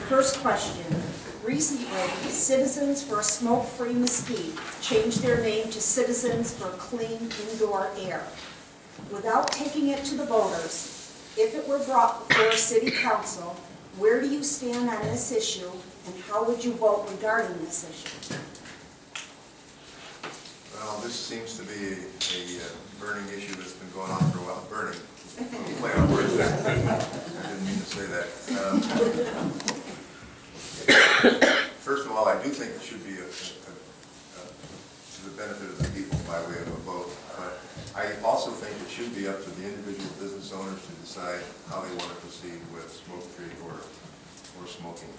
first question. Recently, Citizens for Smoke-Free Mesquite changed their name to Citizens for Clean Indoor Air. Without taking it to the voters, if it were brought before City Council, where do you stand on this issue, and how would you vote regarding this issue? Well, this seems to be a burning issue that's been going on for a while. Burning. Play on words there. I didn't mean to say that. First of all, I do think it should be to the benefit of the people by way of a vote. But I also think it should be up to the individual business owners to decide how they want to proceed with smoke-free or smoking.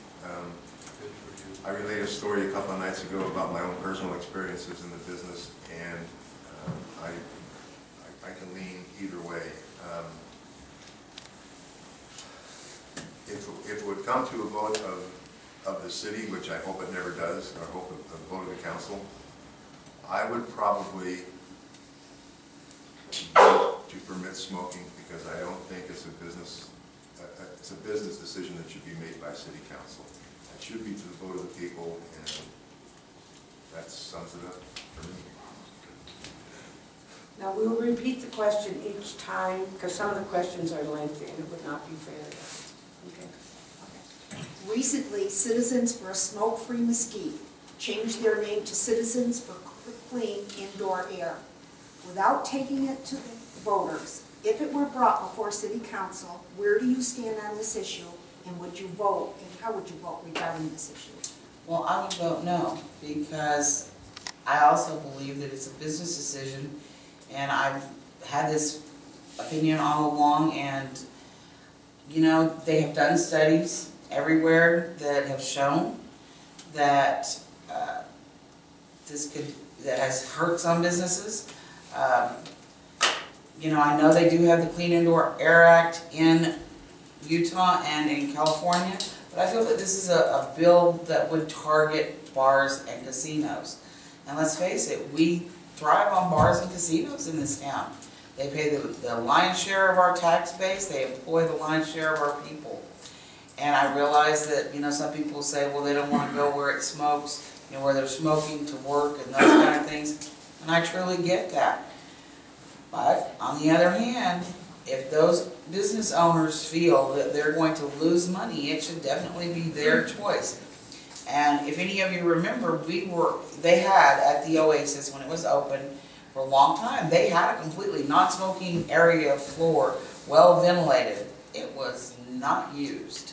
I relayed a story a couple of nights ago about my own personal experiences in the business, and I can lean either way. If it would come to a vote of the city, which I hope it never does, or I hope a vote of the council, I would probably vote to permit smoking, because I don't think it's a business decision that should be made by city council. It should be to the vote of the people, and that sums it up for me. Now, we will repeat the question each time, because some of the questions are lengthy and it would not be fair. Okay. Recently, Citizens for Smoke-Free Mesquite changed their name to Citizens for Clean Indoor Air. Without taking it to the voters, if it were brought before City Council, where do you stand on this issue, and would you vote, and how would you vote regarding this issue? Well, I would vote no, because I also believe that it's a business decision, and I've had this opinion all along, and you know, they have done studies everywhere that have shown that that has hurt some businesses. You know, I know they do have the Clean Indoor Air Act in Utah and in California, but I feel that this is a bill that would target bars and casinos. And let's face it, we thrive on bars and casinos in this town. They pay the lion's share of our tax base, they employ the lion's share of our people. And I realize that, you know, some people say, well, they don't want to go where it smokes, you know, where they're smoking to work and those kind of things. And I truly get that. But on the other hand, if those business owners feel that they're going to lose money, it should definitely be their choice. And if any of you remember, they had at the Oasis, when it was open for a long time, they had a completely non-smoking area floor, well ventilated. It was not used.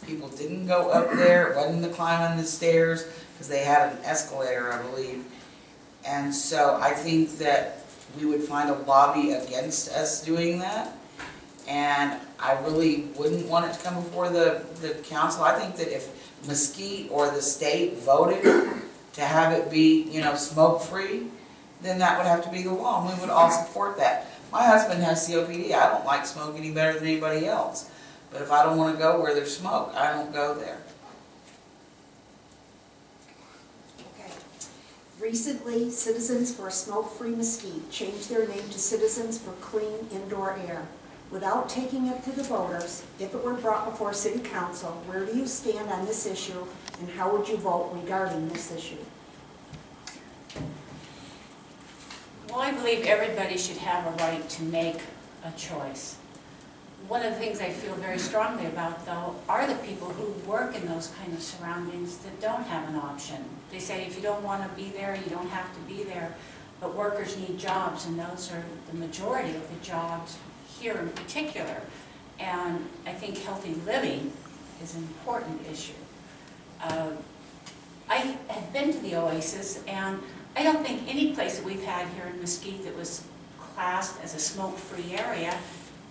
People didn't go up there, it wasn't the climbing the stairs, because they had an escalator, I believe. And so I think that we would find a lobby against us doing that. And I really wouldn't want it to come before the council. I think that if Mesquite or the state voted to have it be, you know, smoke-free, then that would have to be the law, and we would all support that. My husband has COPD. I don't like smoke any better than anybody else. But if I don't want to go where there's smoke, I don't go there. Okay. Recently, Citizens for Smoke-Free Mesquite changed their name to Citizens for Clean Indoor Air. Without taking it to the voters, if it were brought before City Council, where do you stand on this issue, and how would you vote regarding this issue? Well, I believe everybody should have a right to make a choice. One of the things I feel very strongly about, though, are the people who work in those kind of surroundings that don't have an option. They say if you don't want to be there, you don't have to be there, but workers need jobs, and those are the majority of the jobs here in particular. And I think healthy living is an important issue. I have been to the Oasis, and I don't think any place that we've had here in Mesquite that was classed as a smoke-free area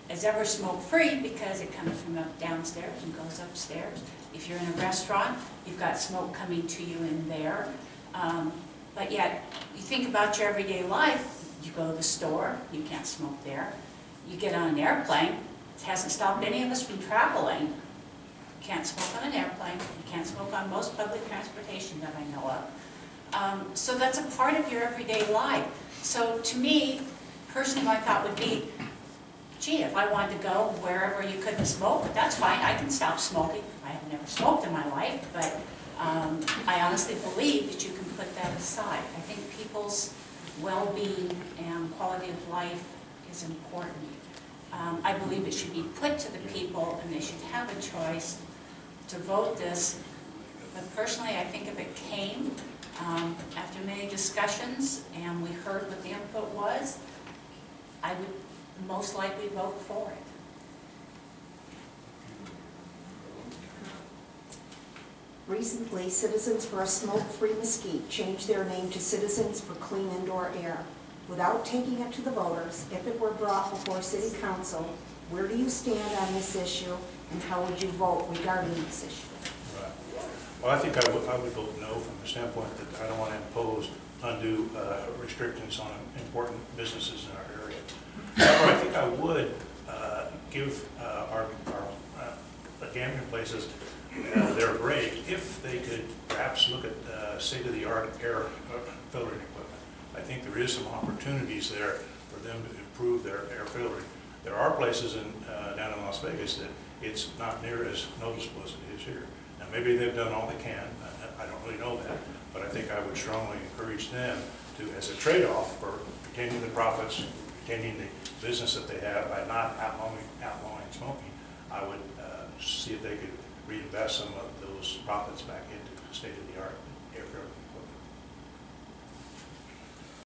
is ever smoke-free, because it comes from up downstairs and goes upstairs. If you're in a restaurant, you've got smoke coming to you in there. But yet, you think about your everyday life, you go to the store, you can't smoke there. You get on an airplane, it hasn't stopped any of us from traveling. You can't smoke on an airplane, you can't smoke on most public transportation that I know of. So that's a part of your everyday life. So to me, personally, my thought would be, gee, if I wanted to go wherever you couldn't smoke, that's fine, I can stop smoking. I have never smoked in my life, but I honestly believe that you can put that aside. I think people's well-being and quality of life is important. I believe it should be put to the people and they should have a choice to vote this. But personally, I think if it came after many discussions and we heard what the input was, I would most likely vote for it. Recently, Citizens for a Smoke-Free Mesquite changed their name to Citizens for Clean Indoor Air. Without taking it to the voters, if it were brought before City Council, where do you stand on this issue and how would you vote regarding this issue? Right. Well, I think I would vote no from the standpoint that I don't want to impose undue restrictions on important businesses in our area. However, I think I would give our gambling places their break if they could perhaps look at state-of-the-art air filtering equipment. I think there is some opportunities there for them to improve their air filtering. There are places down in Las Vegas that it's not near as noticeable as it is here. Now maybe they've done all they can, I don't really know that, but I think I would strongly encourage them to, as a trade-off for retaining the profits, retaining the business that they have by not outlawing smoking, I would see if they could reinvest some of those profits back into state-of-the-art air filtering.